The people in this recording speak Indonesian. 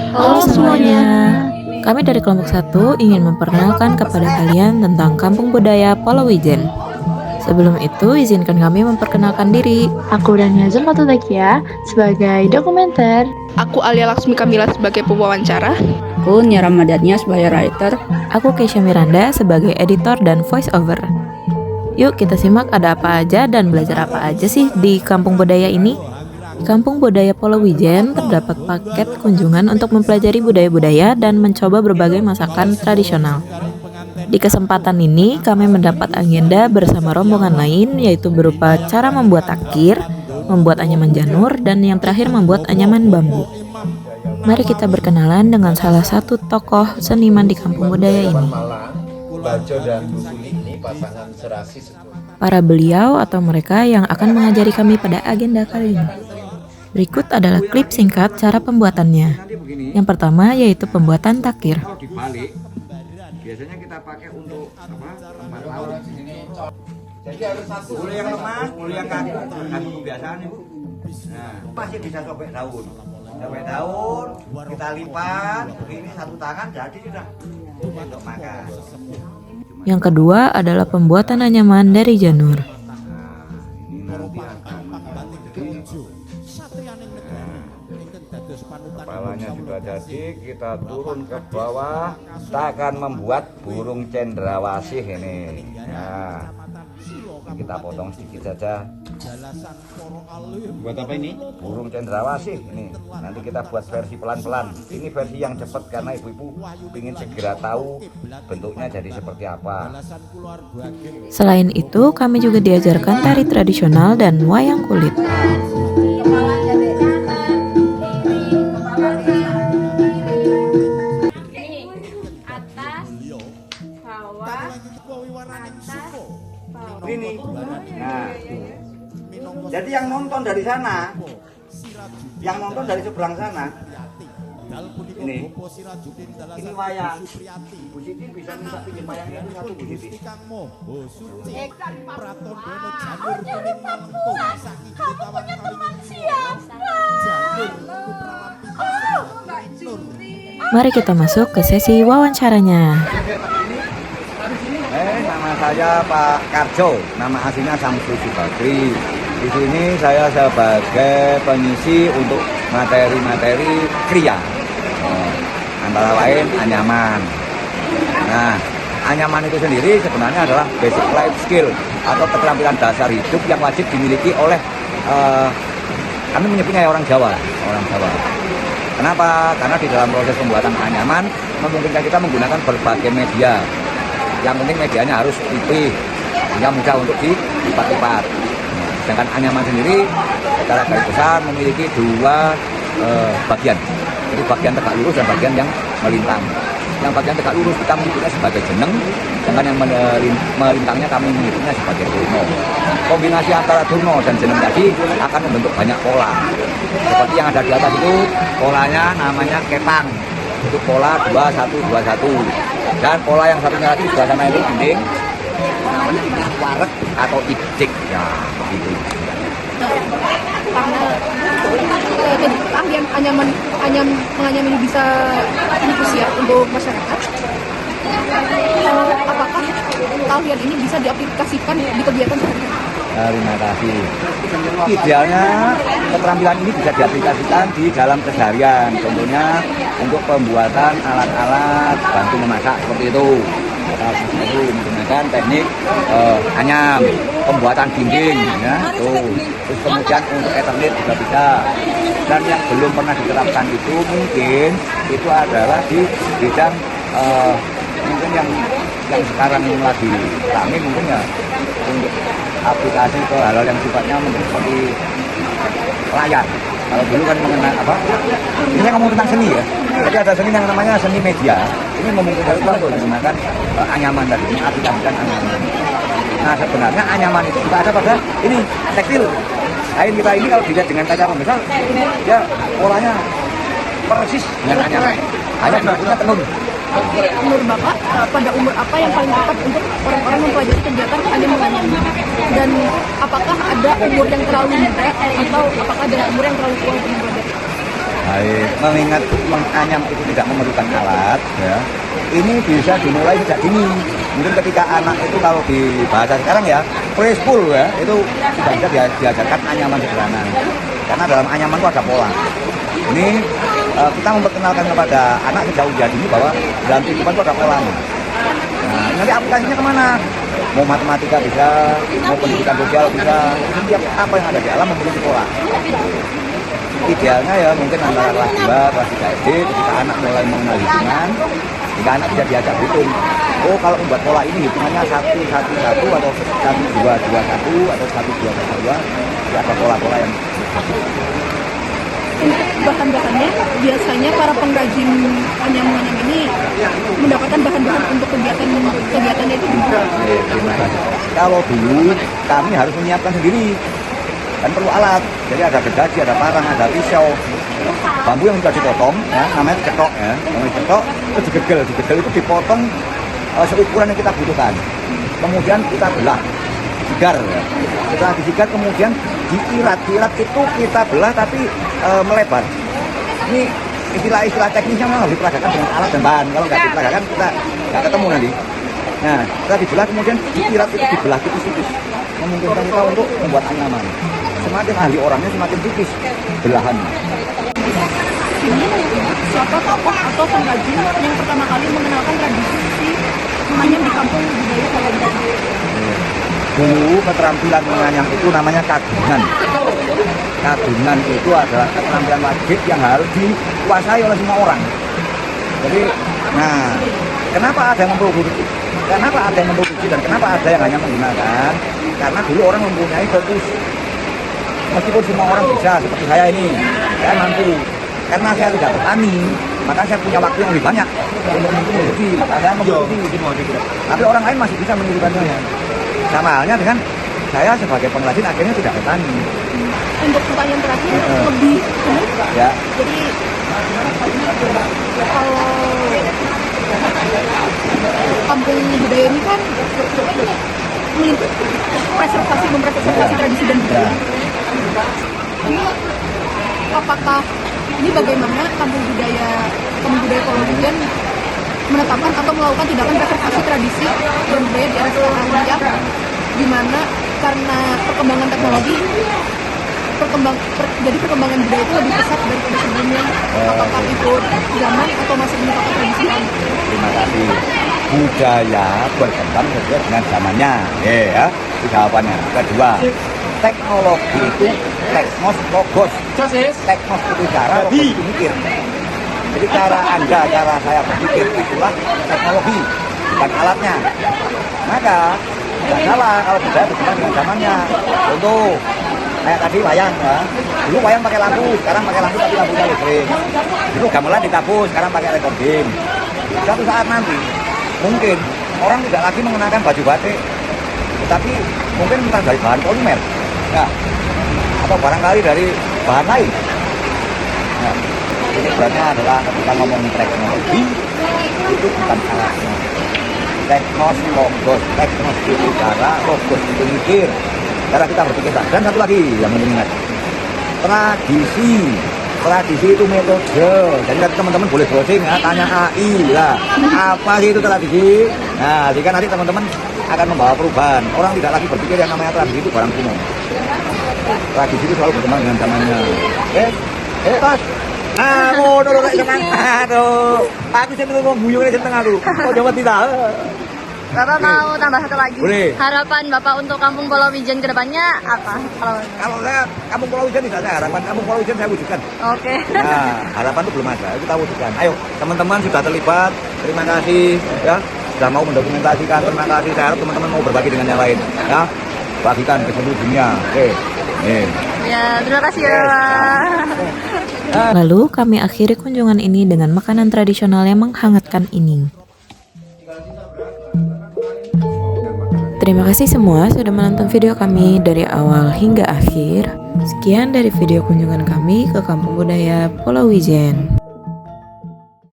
Halo semuanya, kami dari kelompok 1 ingin memperkenalkan kepada kalian tentang Kampung Budaya Polowijen. Sebelum itu, izinkan kami memperkenalkan diri. Aku Dania Zulfatulakia sebagai dokumenter. Aku Alia Laksmi Kamila sebagai pewawancara. Aku Nia Ramadhania sebagai writer. Aku Keisha Miranda sebagai editor dan voice over. Yuk kita simak ada apa aja dan belajar apa aja sih di Kampung Budaya ini. Kampung Budaya Polowijen terdapat paket kunjungan untuk mempelajari budaya-budaya dan mencoba berbagai masakan tradisional. Di kesempatan ini, kami mendapat agenda bersama rombongan lain, yaitu berupa cara membuat takir, membuat anyaman janur, dan yang terakhir membuat anyaman bambu. Mari kita berkenalan dengan salah satu tokoh seniman di Kampung Budaya ini. Para beliau atau mereka yang akan mengajari kami pada agenda kali ini. Berikut adalah klip singkat cara pembuatannya. Yang pertama yaitu pembuatan takir. Biasanya kita pakai untuk tempat laut. Jadi harus satu. Bulu yang lemah, bulu yang kaku, kaku kebiasaan ibu. Nah, masih bisa sobek daun. Sobek daun, kita lipat. Ini satu tangan jadi sudah untuk makan. Yang kedua adalah pembuatan anyaman dari janur. Kepalanya sudah jadi, kita turun ke bawah. Kita akan membuat burung cendrawasih ini. Nah, kita potong sedikit saja. Buat apa ini? Burung cendrawasih ini. Nanti kita buat versi pelan-pelan. Ini versi yang cepat karena ibu-ibu ingin segera tahu bentuknya jadi seperti apa. Selain itu, kami juga diajarkan tari tradisional dan wayang kulit. Ini. Nah, jadi yang nonton dari sana, yang nonton dari seberang sana, ini wayang. Bu Siti bisa minta pinjam wayangnya itu satu Bu Siti. Mari kita masuk ke sesi wawancaranya. Nama saya Pak Karjo, nama aslinya Samsul Subagri. Di sini saya sebagai pengisi untuk materi-materi kriya, antara lain anyaman. Nah, anyaman itu sendiri sebenarnya adalah basic life skill atau keterampilan dasar hidup yang wajib dimiliki oleh kami menyebutnya orang Jawa. Kenapa? Karena di dalam proses pembuatan anyaman memungkinkan kita menggunakan berbagai media. Yang penting medianya harus tipis sehingga mudah untuk dilipat-lipat. Sedangkan anyaman sendiri secara garis besar memiliki dua bagian. Jadi bagian tegak lurus dan bagian yang melintang. Yang bagian tegak lurus kita menyebutnya sebagai jeneng, sedangkan yang melintangnya kami menyebutnya sebagai durno. Kombinasi antara durno dan jeneng tadi akan membentuk banyak pola. Seperti yang ada di atas itu, polanya namanya kepang. Itu pola 2121. Dan pola yang satunya lagi sebelah sana itu dinding, namanya warek atau ijik ya begitu. Karena keahlian menganyam ini bisa dipus ya untuk masyarakat. Apakah keahlian ini bisa diaplikasikan di kegiatan sehari-hari? Terima kasih. Idealnya keterampilan ini bisa diaplikasikan di dalam keseharian. Contohnya untuk pembuatan alat-alat bantu memasak seperti itu. Itu menggunakan teknik anyam, pembuatan dinding, ya. Terus kemudian untuk eternit juga bisa. Dan yang belum pernah diterapkan itu mungkin itu adalah di bidang mungkin yang sekarang ini lagi rame mungkin ya untuk aplikasi ke hal-hal yang sifatnya seperti layar. Kalau dulu kan mengenai apa? Ini saya ngomong tentang seni ya. Jadi ada seni yang namanya seni media. Ini memungkinkan kita untuk menggunakan anyaman tadi, aplikasikan anyaman. Nah sebenarnya anyaman itu juga ada pada ini tekstil. Kain kita ini kalau dilihat dengan kaca pembesar, ya polanya persis dengan anyaman. Hanya bentuknya tenun. Menurut Bapak, pada umur apa yang paling tepat untuk orang-orang mempelajari kegiatan anyam-menganyam? Dan apakah ada umur yang terlalu muda atau apakah ada umur yang terlalu tua untuk mempelajari? Baik, mengingat menganyam itu tidak memerlukan alat, ya, ini bisa dimulai sejak dini. Mungkin ketika anak itu kalau di bahasa sekarang ya, preschool ya, itu sudah bisa diajarkan anyaman sederhana. Karena dalam anyaman itu ada pola. Ini kita memperkenalkan kepada anak sejak usia dini bahwa dalam kehidupan itu ada polanya. Nah, nanti aplikasinya kemana? Mau matematika bisa, mau pendidikan sosial bisa, setiap apa yang ada di alam memiliki pola. Idealnya ya mungkin antara kelas 2, kelas 3 SD, ketika anak mulai mengenal hitungan, jika anak bisa diajak hitung. Oh, kalau membuat pola ini hitungannya 1, 1, 1 atau 1, 2, 2, 1 atau 1, 2, 2, 2, ada pola-pola yang Untuk bahan-bahannya, biasanya para pengrajin anyam-menganyam ini mendapatkan bahan-bahan untuk kegiatannya itu juga. Terima kasih. Kalau dulu kami harus menyiapkan sendiri dan perlu alat. Jadi ada gergaji, ada parang, ada pisau, bambu yang sudah dipotong, ya, namanya cetok, ya, namanya cetok, itu digegel itu dipotong seukuran yang kita butuhkan. Kemudian kita belah, sigar, ya. Setelah disigar kemudian diirat itu kita belah tapi melebar. Ini istilah teknisnya memang harus diperagakan dengan alat dan bahan. Kalau nggak diperagakan kita nggak ketemu nanti. Nah, setelah dibelah kemudian diirat itu dibelah tipis-tipis, memungkinkan kita untuk membuat anyaman. Semakin ahli orangnya semakin tipis belahannya. Siapa tokoh atau pengrajin yang pertama kali mengenalkan tradisi menganyam di kampung budaya Palembang? Dulu keterampilan menganyam itu namanya kagungan. Kagungan itu adalah keterampilan wajib yang harus dikuasai oleh semua orang. Jadi, nah, kenapa ada yang memproduksi? Kenapa ada yang memproduksi dan kenapa ada yang hanya menggunakan? Karena dulu orang mempunyai fokus. Meskipun semua orang bisa, seperti saya ini, saya mampu. Karena saya tidak petani, maka saya punya waktu yang lebih banyak untuk memproduksi. Maka saya memproduksi. Tapi orang lain masih bisa menirukan saya. Sama halnya dengan saya sebagai pengrajin akhirnya tidak petani. Untuk pertanyaan terakhir, lebih umum. Ya. Jadi, kalau kampung budaya ini kan mempreservasi tradisi dan budaya. Ini apakah ini bagaimana kampung budaya Pulau Wijen menetapkan atau melakukan tindakan preservasi tradisi dan budaya di area Selayar, di mana karena perkembangan teknologi jadi perkembangan budaya itu lebih pesat daripada sebelumnya. Apakah itu zaman atau masih merupakan tradisi? Terima kasih. Budaya berkembang sesuai dengan zamannya, ya. Itu jawabannya. Kedua, teknologi itu teknos logos. Teknos itu cara, logos itu mikir. Jadi cara Anda, cara saya berpikir itulah teknologi, bukan alatnya. Maka tidak salah kalau budaya berkembang dengan zamannya. Contoh, kayak tadi wayang, ya. Dulu wayang pakai lampu, sekarang pakai lampu tapi lampunya listrik. Dulu gamelan ditabuh, sekarang pakai recording. Suatu saat nanti mungkin orang tidak lagi mengenakan baju batik, tetapi mungkin entah dari bahan polimer, ya, atau barangkali dari bahan lain. Nah, ini sebenarnya adalah ketika ngomong teknologi itu bukan alatnya. Teknos logos, teknos itu cara, logos itu mikir, cara kita berpikir. Dan satu lagi yang penting ingat, tradisi itu metode. Jadi nanti teman-teman boleh browsing, ya, tanya AI lah, apa sih itu tradisi. Nah, jika nanti teman-teman akan membawa perubahan. Orang tidak lagi berpikir yang namanya tradisi itu barang kuno. Tradisi itu selalu berkembang dengan zamannya. Tos. Ngono lho rek seneng. Aduh, aku sing ngomong guyune seneng aku. Kok jawab tidak. Bapak mau tambah satu lagi. Boleh. Harapan Bapak untuk Kampung Pulau Wijen ke depannya apa? Kalau saya Kampung Pulau Wijen tidak ada harapan. Kampung Pulau Wijen saya wujudkan. Oke. Nah, harapan itu belum ada. Kita wujudkan. Ayo, teman-teman sudah terlibat. Terima kasih ya. Sudah mau mendokumentasikan. Terima kasih. Saya harap teman-teman mau berbagi dengan yang lain. Ya, bagikan ke seluruh dunia. Oke. Ya, terima kasih ya, Bapak. Lalu kami akhiri kunjungan ini dengan makanan tradisional yang menghangatkan ini. Terima kasih semua sudah menonton video kami dari awal hingga akhir. Sekian dari video kunjungan kami ke Kampung Budaya Pulau Wijen.